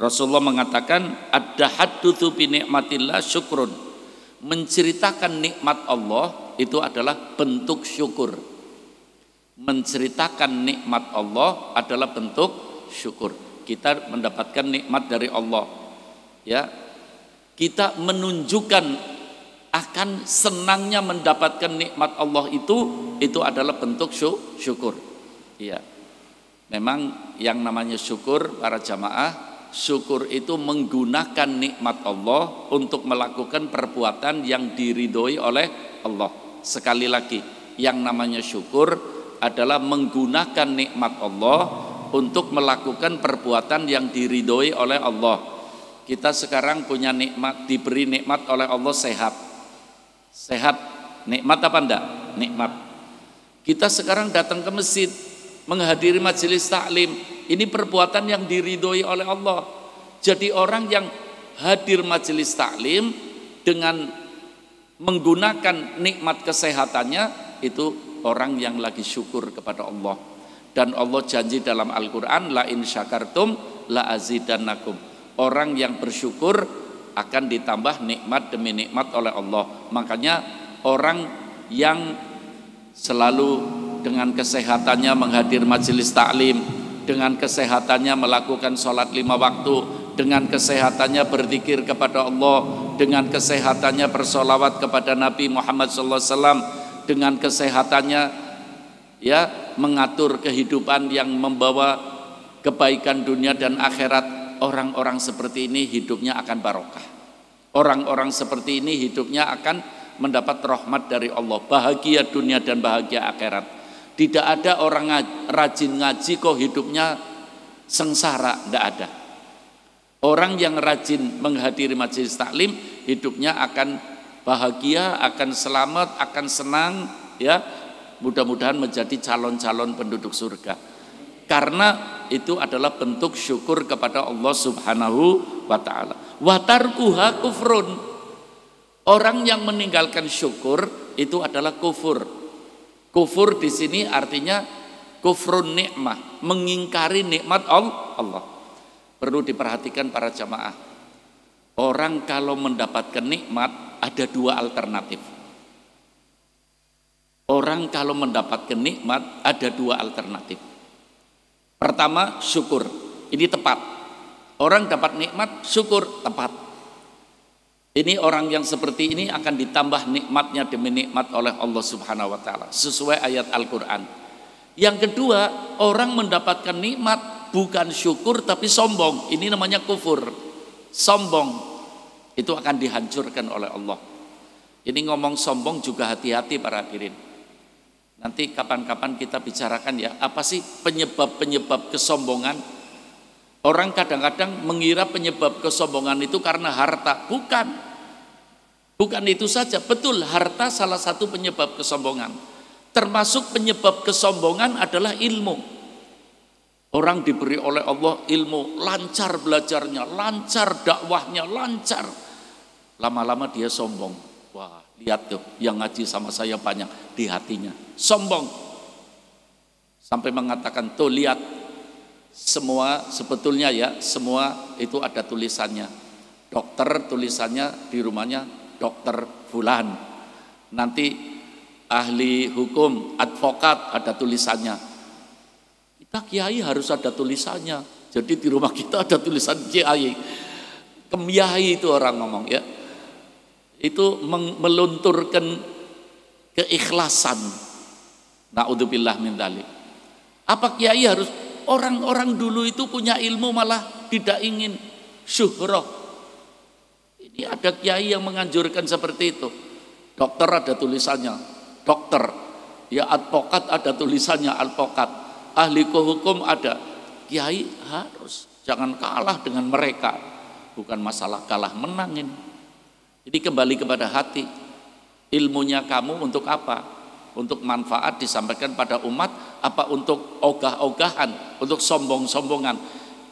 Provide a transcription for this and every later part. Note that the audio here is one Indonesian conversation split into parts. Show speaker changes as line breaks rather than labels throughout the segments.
Rasulullah mengatakan ad-dahaddutsu bi ni'matillah syukrun. Menceritakan nikmat Allah itu adalah bentuk syukur. Menceritakan nikmat Allah adalah bentuk syukur. Kita mendapatkan nikmat dari Allah. Ya. Kita menunjukkan akan senangnya mendapatkan nikmat Allah itu adalah bentuk syukur. Iya. Memang yang namanya syukur para jamaah, syukur itu menggunakan nikmat Allah untuk melakukan perbuatan yang diridhoi oleh Allah. Sekali lagi, yang namanya syukur adalah menggunakan nikmat Allah untuk melakukan perbuatan yang diridhoi oleh Allah. Kita sekarang punya nikmat, diberi nikmat oleh Allah sehat. Sehat, nikmat apa enggak? Nikmat. Kita sekarang datang ke masjid, menghadiri majelis taklim, ini perbuatan yang diridhoi oleh Allah. Jadi orang yang hadir majelis taklim dengan menggunakan nikmat kesehatannya, itu orang yang lagi syukur kepada Allah. Dan Allah janji dalam Al-Quran, la in syakartum la azidannakum. Orang yang bersyukur akan ditambah nikmat demi nikmat oleh Allah. Makanya orang yang selalu dengan kesehatannya menghadir majelis taklim, dengan kesehatannya melakukan sholat 5 waktu, dengan kesehatannya berzikir kepada Allah, dengan kesehatannya bersolawat kepada Nabi Muhammad SAW, dengan kesehatannya ya mengatur kehidupan yang membawa kebaikan dunia dan akhirat. Orang-orang seperti ini hidupnya akan barokah. Orang-orang seperti ini hidupnya akan mendapat rahmat dari Allah, bahagia dunia dan bahagia akhirat. Tidak ada orang rajin ngaji kok hidupnya sengsara, tidak ada. Orang yang rajin menghadiri majelis taklim hidupnya akan bahagia, akan selamat, akan senang, ya. Mudah-mudahan menjadi calon-calon penduduk surga. Karena itu adalah bentuk syukur kepada Allah Subhanahu wa taala. Wa tarkuha kufrun. Orang yang meninggalkan syukur itu adalah kufur. Kufur di sini artinya kufrun nikmah, mengingkari nikmat Allah. Perlu diperhatikan para jamaah. Orang kalau mendapatkan nikmat ada 2 alternatif. Orang kalau mendapatkan nikmat ada 2 alternatif. Pertama, syukur. Ini tepat. Orang dapat nikmat, syukur, tepat. Ini orang yang seperti ini akan ditambah nikmatnya demi nikmat oleh Allah Subhanahu wa taala sesuai ayat Al-Qur'an. Yang kedua, orang mendapatkan nikmat bukan syukur tapi sombong. Ini namanya kufur. Sombong. Itu akan dihancurkan oleh Allah. Ini ngomong sombong juga hati-hati para hadirin. Nanti kapan-kapan kita bicarakan ya, apa sih penyebab-penyebab kesombongan? Orang kadang-kadang mengira penyebab kesombongan itu karena harta. Bukan. Bukan itu saja. Betul, harta salah satu penyebab kesombongan. Termasuk penyebab kesombongan adalah ilmu. Orang diberi oleh Allah ilmu, lancar belajarnya, lancar dakwahnya, lancar. Lama-lama dia sombong. Wah, lihat tuh, yang ngaji sama saya banyak, di hatinya sombong. Sampai mengatakan, tuh lihat, semua sebetulnya ya, semua itu ada tulisannya. Dokter tulisannya di rumahnya, dokter fulan. Nanti ahli hukum, advokat ada tulisannya. Kita kiai harus ada tulisannya. Jadi di rumah kita ada tulisan kiai. Kemyai itu orang ngomong ya. Itu melunturkan keikhlasan. Na'udzubillah min dzalik. Apa kiai harus? Orang-orang dulu itu punya ilmu malah tidak ingin syuhrah. Ini ada kiai yang menganjurkan seperti itu. Dokter ada tulisannya, dokter. Ya advokat ada tulisannya, advokat. Ahli hukum ada. Kiai harus jangan kalah dengan mereka. Bukan masalah kalah menang ini. Jadi kembali kepada hati. Ilmunya kamu untuk apa? Untuk manfaat disampaikan pada umat, apa untuk ogah-ogahan, untuk sombong-sombongan?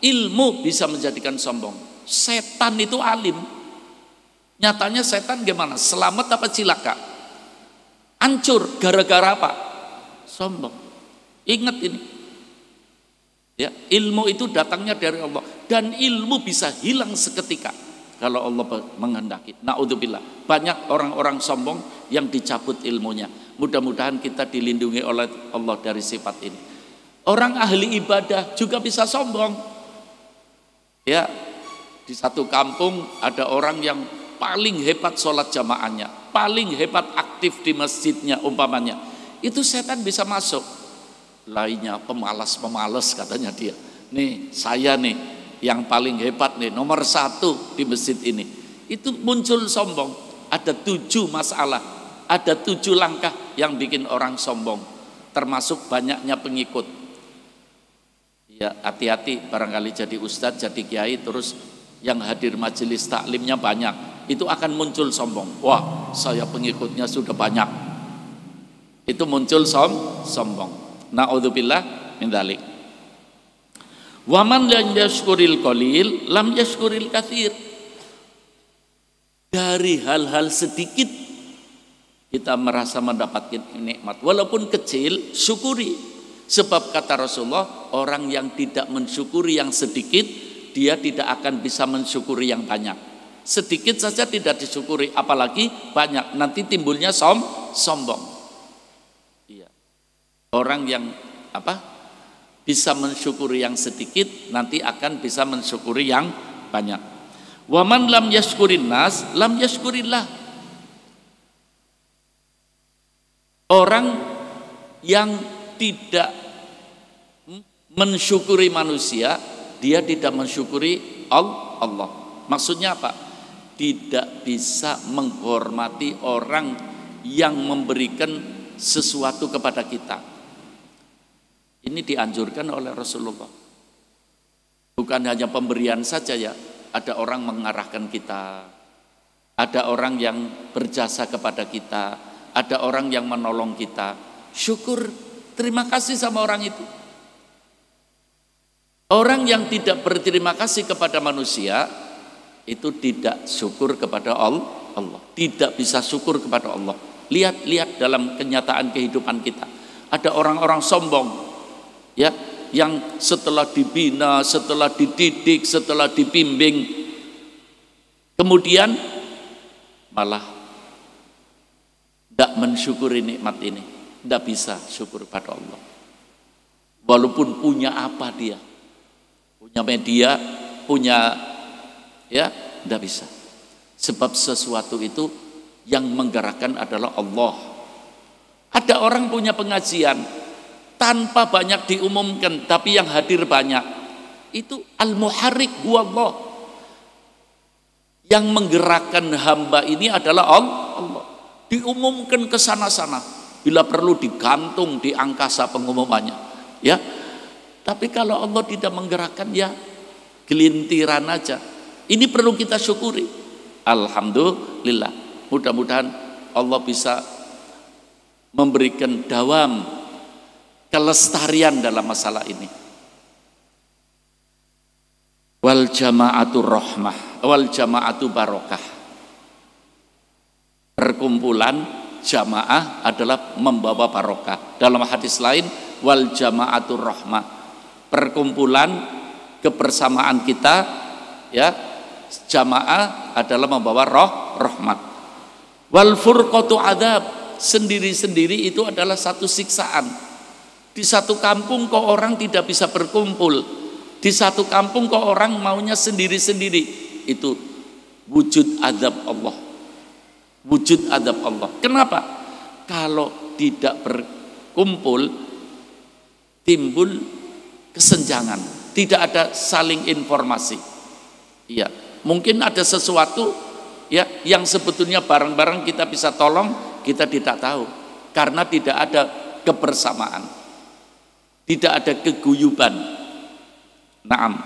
Ilmu bisa menjadikan sombong. Setan itu alim. Nyatanya setan gimana? Selamat apa cilaka? Hancur gara-gara apa? Sombong. Ingat ini. Ya, ilmu itu datangnya dari Allah dan ilmu bisa hilang seketika kalau Allah menghendaki. Naudzubillah. Banyak orang-orang sombong yang dicabut ilmunya. Mudah-mudahan kita dilindungi oleh Allah dari sifat ini. Orang ahli ibadah juga bisa sombong. Ya, di satu kampung ada orang yang paling hebat sholat jamaahnya, paling hebat aktif di masjidnya umpamanya. Itu setan bisa masuk. Lainnya pemalas-pemalas katanya dia. Nih saya nih yang paling hebat nih, nomor 1 di masjid ini. Itu muncul sombong. Ada 7 masalah, ada 7 langkah yang bikin orang sombong. Termasuk banyaknya pengikut. Ya hati-hati, barangkali jadi ustadz, jadi kiai, terus yang hadir majelis taklimnya banyak. Itu akan muncul sombong. Wah, saya pengikutnya sudah banyak. Itu muncul sombong. Na'udzubillah min dzalik. Wa man lam yashkuril qalil lam yashkuril katsir. Dari hal-hal sedikit kita merasa mendapatkan nikmat, walaupun kecil, syukuri. Sebab kata Rasulullah, orang yang tidak mensyukuri yang sedikit, dia tidak akan bisa mensyukuri yang banyak. Sedikit saja tidak disyukuri, apalagi banyak, nanti timbulnya sombong. Orang yang bisa mensyukuri yang sedikit nanti akan bisa mensyukuri yang banyak. Waman lam yashkurin nas lam yashkurillah. Orang yang tidak mensyukuri manusia, dia tidak mensyukuri Allah. Maksudnya apa? Tidak bisa menghormati orang yang memberikan sesuatu kepada kita. Ini dianjurkan oleh Rasulullah. Bukan hanya pemberian saja ya. Ada orang mengarahkan kita. Ada orang yang berjasa kepada kita. Ada orang yang menolong kita. Syukur, terima kasih sama orang itu. Orang yang tidak berterima kasih kepada manusia, itu tidak syukur kepada Allah. Tidak bisa syukur kepada Allah. Lihat dalam kenyataan kehidupan kita. Ada orang-orang sombong. Ya, yang setelah dibina, setelah dididik, setelah dibimbing, kemudian malah tidak mensyukuri nikmat ini, tidak bisa syukur pada Allah. Walaupun punya apa dia, punya media, punya tidak bisa. Sebab sesuatu itu yang menggerakkan adalah Allah. Ada orang punya pengajian tanpa banyak diumumkan, tapi yang hadir banyak. Itu al-muharrik huwallah. Yang menggerakkan hamba ini adalah Allah. Diumumkan ke sana-sana. Bila perlu digantung di angkasa pengumumannya. Ya. Tapi kalau Allah tidak menggerakkan, ya gelintiran aja. Ini perlu kita syukuri. Alhamdulillah. Mudah-mudahan Allah bisa memberikan dawam kelestarian dalam masalah ini. Wal jama'atu rahmah, wal jama'atu barokah. Perkumpulan jamaah adalah membawa barokah. Dalam hadis lain, wal jama'atu rahmah. Perkumpulan kebersamaan kita, ya, jamaah adalah membawa rahmat. Wal furqatu adab, sendiri-sendiri itu adalah satu siksaan. Di satu kampung kok orang tidak bisa berkumpul. Di satu kampung kok orang maunya sendiri-sendiri. Itu wujud azab Allah. Wujud azab Allah. Kenapa? Kalau tidak berkumpul, timbul kesenjangan. Tidak ada saling informasi. Iya, mungkin ada sesuatu ya yang sebetulnya barang-barang kita bisa tolong, kita tidak tahu karena tidak ada kebersamaan. Tidak ada keguyuban. Naam.